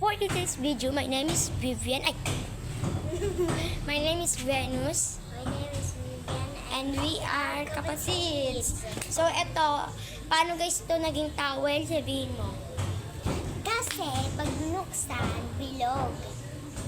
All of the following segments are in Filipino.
for today's video, my name is Vivian. My name is Venus. My name is Vivian And we are kapatids. So, eto, paano guys ito naging towel? Sabihin mo. Kasi pag binuksan, bilog.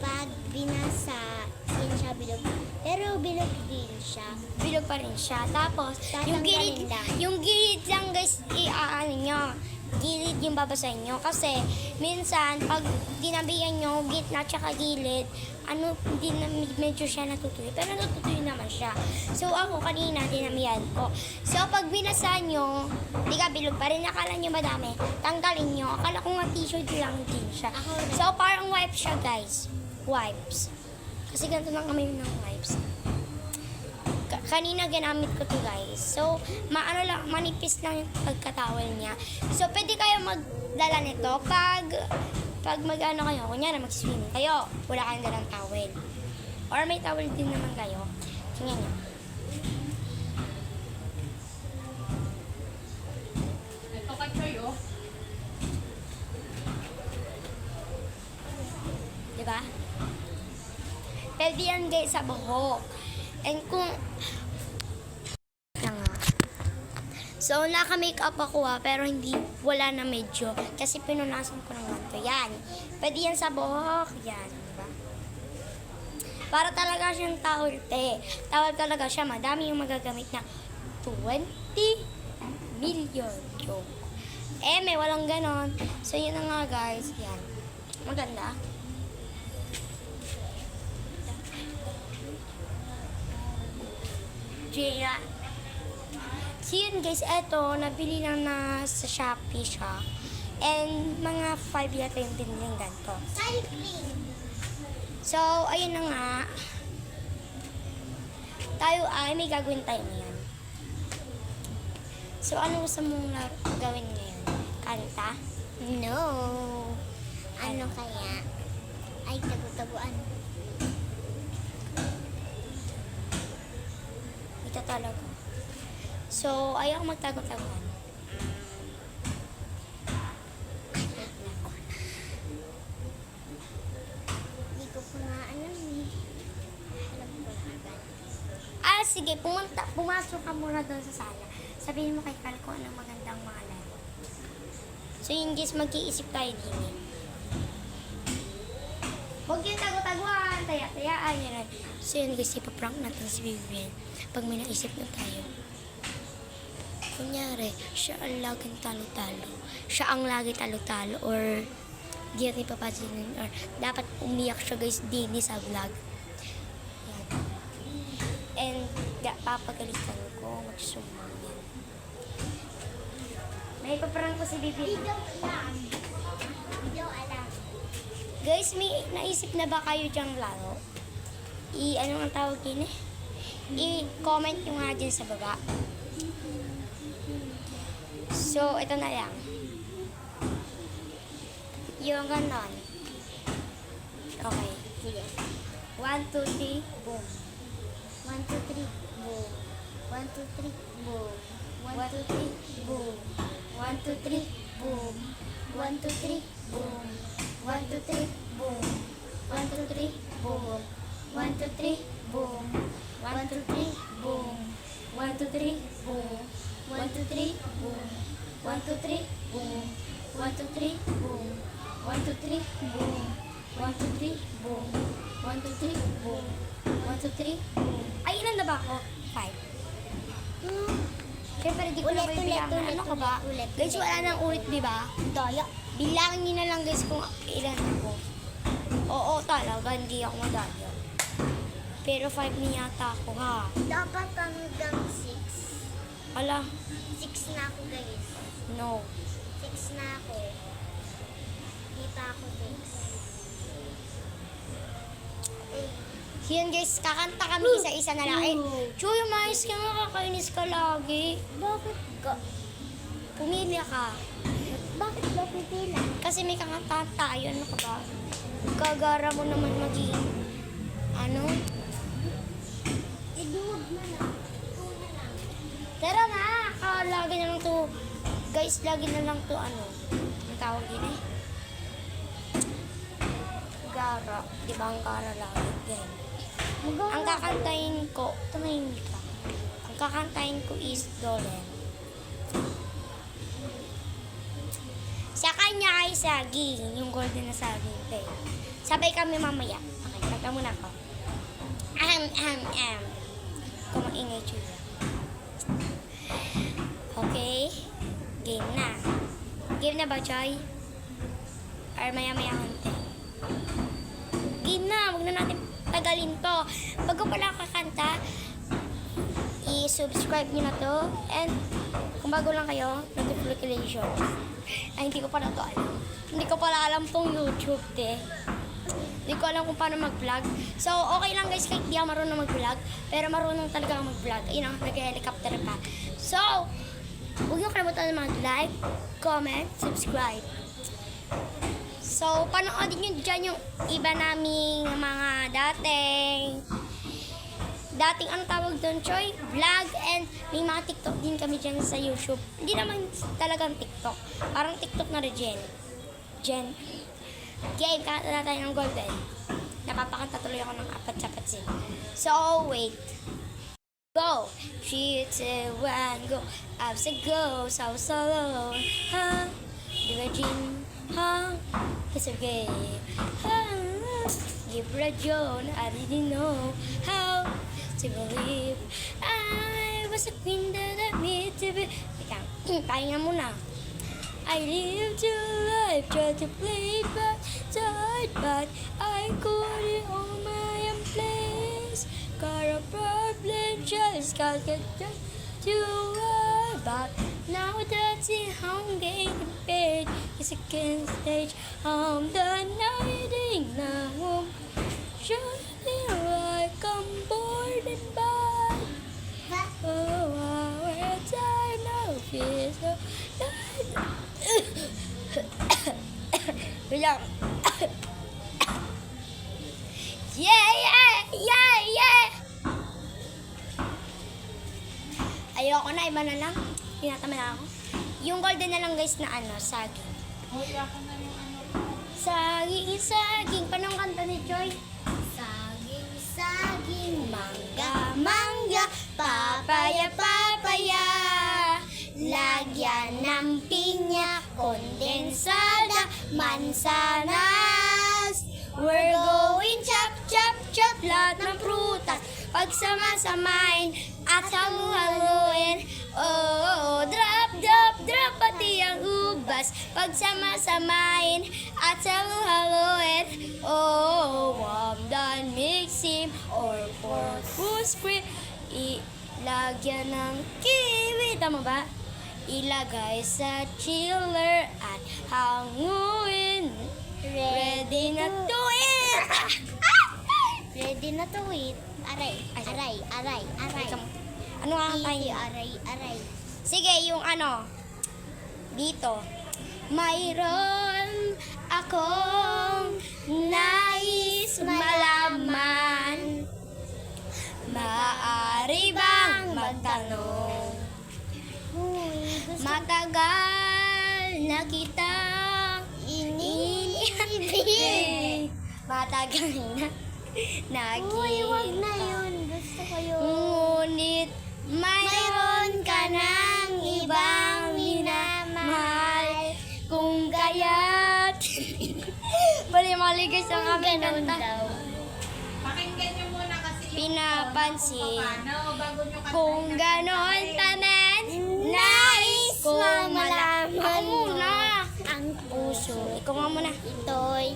Pag binasa, din siya bilog. Pero bilog din siya. Bilog pa rin siya. Tapos, Tatanggalin lang. yung gilid lang guys, iaano nyo. Gilid yung babasahin nyo. Kasi, minsan, pag dinabihan nyo, gitna tsaka gilid, hindi na medyo siya natutuyo. Pero natutuyo naman siya. So, ako kanina, dinamihan ko. So, pag binasa nyo, di ka bilog pa rin. Akala nyo madami. Tanggalin nyo. Akala ko nga t-shirt lang din siya. So, parang wipes siya, guys. Wipes. Kasi ganito lang kami ng wipes. Kanina ginamit ko to guys. So, manipis lang yung pagkatawel niya. So, pwede kayo magdala nito pag mag-ano kayo, kunyari mag-swimming kayo, wala kayong dalang towel. Or may towel din naman kayo. Tingnan nyo. Ito ka, Choy, oh. Diba? Pwede yan guys sa buhok. And kung so, naka-makeup ako pero wala na medyo. Kasi pinunasan ko ng ganito. Yan. Pwede yan sa buhok. Yan. Diba? Para talaga siyang towel, te. Towel talaga siya. Madami yung magagamit na 20 million. Joke. May walang ganon. So, yun na nga, guys. Yan. Maganda. Jaya. So yun guys, eto, nabili lang na sa Shopee siya. And mga 5 yata yung biniling ganito. Cycling. So, ayun na nga. Tayo ay may gagawin tayo ngayon. So, ano gusto mong gawin ngayon? Kanta? No. Ano kaya? Ay, tagu-taguan. Ito talaga. So, ayaw magtago-taguan. Hindi ko pa nga alam eh. Alam ko na agad. Sige, pumasok ka muna doon sa sala. Sabihin mo kay Carl kung anong magandang mga laro. So, yun guys, mag-iisip tayo din eh. Huwag yung tago-taguan, taya-tayaan yun. So, yun guys, ipaprank natin si Vivian pag may naisip na tayo. Kunyari, siya ang laging talo-talo. Siya ang lagi talo-talo or di natin papansinin or dapat umiyak siya guys din sa vlog. Yan. And papagalitan ko magsumang yan. May paprank ko si Bibi. Hindi ko alam. Guys, may naisip na ba kayo dyang laro? Ano ang tawag yun eh? I-comment nyo nga dyan sa baba. So, ito na lang. Yung ganon. Okay. Sige. 1, 2, 3, boom. 1, 2, 3, boom. 1, 2, 3, boom. 1, 2, 3, boom. 1, 2, 3, boom. 1, 2, 3, boom. 1, 2, 3, boom. 1, 2, 3, boom. 1, 2, 3, boom. 1, 2, 3, boom. 1, 2, 3, boom. 1, 2, 3, boom. 1, 2, 3, boom. 1, 2, 3, boom. 1, 2, 3, boom. 1, 2, 3, boom. 1, 2, 3, boom. 1, 2, 3, boom. Ay, ilan na ba ako? 5. Siyempre, di ko na ba ibilangan. Ano ka ba? ulit. Guys, wala nang ulit, di ba? Daya. Bilangin niyo na lang guys kung ilan ako. Oo, talaga, hindi ako madaya. Pero 5 na yata ako, ha? Dapat hanggang 6. Ala, 6 na ako, guys. no. 6 na ako. Hindi pa ako 6. Yun guys, kakanta kami isa-isa na lang. Chuy, umayos ka nga, kakainis ka lagi. Bakit ka? Pumili ka. Bakit ba pipila? Kasi may kakanta tayo, ano ka ba? Gagara mo naman maging, ano? Iduwag na lang. Ito na lang. Tara na, lagi na lang to. Guys, lagi na lang to, ano? Ang tawag yun eh. Di ba ang karalagi? Game. Ang kakantayin ko, tumahimik ka. Ang kakantayin ko is Dolen. Sa kanya ay saging, yung golden na saging. Okay. Sabay kami mamaya. Okay, kanta muna ako. Kumaingay siya. Okay. Game na. Game na ba, Choy? Or maya-maya konti? Game na. Huwag na natin tagalin to. Bago pala kakanta, i-subscribe nyo na to. And kung bago lang kayo, notifications. Ay, hindi ko pala to alam. Hindi ko pala alam tong YouTube, te. Hindi ko alam kung paano mag-vlog. So, okay lang guys, kahit di ako marunong mag-vlog. Pero marunong talaga mag-vlog. Ayun, nag-helicopter pa. So, huwag niyo kalimutan mag-like, comment, subscribe. So, panoodin nyo dyan yung iba naming mga dating ano tawag doon, Choy? Vlog, and may mga TikTok din kami dyan sa YouTube. Hindi naman talagang TikTok. Parang TikTok na rin, Game, kanta na tayo ng golden. Napapakanta tuloy ako ng apat-sapat sin. So, wait. Go! 3, 2, 1, go! Ups and go, so solo. Ha? Virgin, ha? Kiss gay. Ha? Give John, I didn't know how to believe I was a queen that I made to be. Teka, pahinga muna. I lived your life, tried to play but tired, but I couldn't hold my own place. Got a problem, just got just to worry about. Now that's it, I'm getting paid. It's a second stage, I'm the nighting now. Shining like I'm bored and bad. Oh, our time now feels so Bilang. Yeah! Ayoko na, iba na lang. Tinatama na ako. Yung golden na lang guys na saging. Hoy, ako na yung Saging. Paano ang kanta ni Joy? Saging, Mangga, papaya. Lagyan ng pinya, kondensada, mansanas. We're going chop, lahat ng prutas. Pagsama-samain at halu-haluin. Oh, drop, pati ang ubas. Pagsama-samain at halu-haluin. Oh, warm done mixing or purpose cream. Ilagyan ng kiwi. Tama ba? Ilagay sa chiller at hanguin. Ready na to eat! ready na to eat. Aray. Ano nga ang Eat, tayo? aray. Sige, yung dito. Mayroon akong nais malaman. Maaari bang magtanong? Matagal na kita inibig. Matagal na Uy, wag na naging. yun. Gusto ko yun. Ngunit mayroon ka ng ibang minamahal. Kung kaya't mali guys ang aming Ganun kanta. daw. Pakinggan nyo muna kasi yung Pinapansin. paano bago nyo kantahin Kung ang ganon kanta. pa man, nais kong malaman malaman muna ang puso. Ikaw nga muna. Ito'y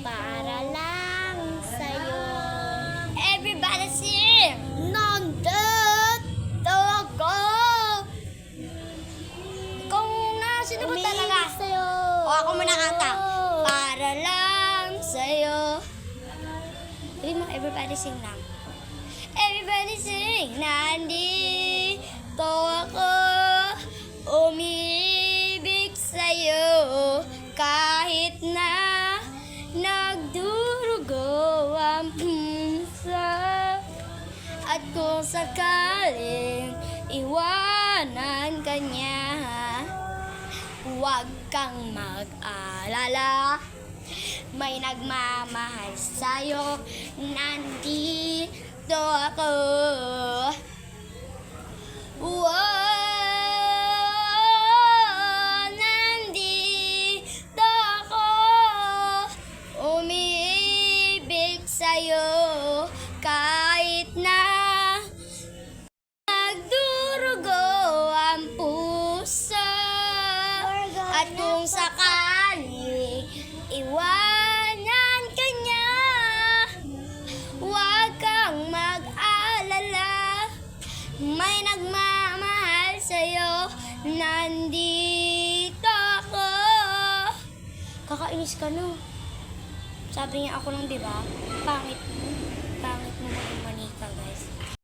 para lang sa'yo. Everybody sing! Nandito ako. Ikaw muna. Sino ba talaga? Umiinig sa'yo. O ako muna kanta. Para lang sa'yo. Sabi mo, everybody sing lang. Everybody sing. Nandito ako. Umibig sa'yo. Kahit na nagdurugo ang pusa. At kung sakaling iwanan ka niya, huwag kang mag-alala. may nagmamahal sa'yo. Nandito ako. Wow, nandito ako. Umiibig sa'yo kahit na nagdurugo ang puso. At kung sakali iwanan ka niya, huwag kang mag-alala. May nagmamahal sa'yo, nandito ako. Kakainis ka, no? Sabi niya ako lang, di ba? Pangit mo. Pangit mo maging manika, guys.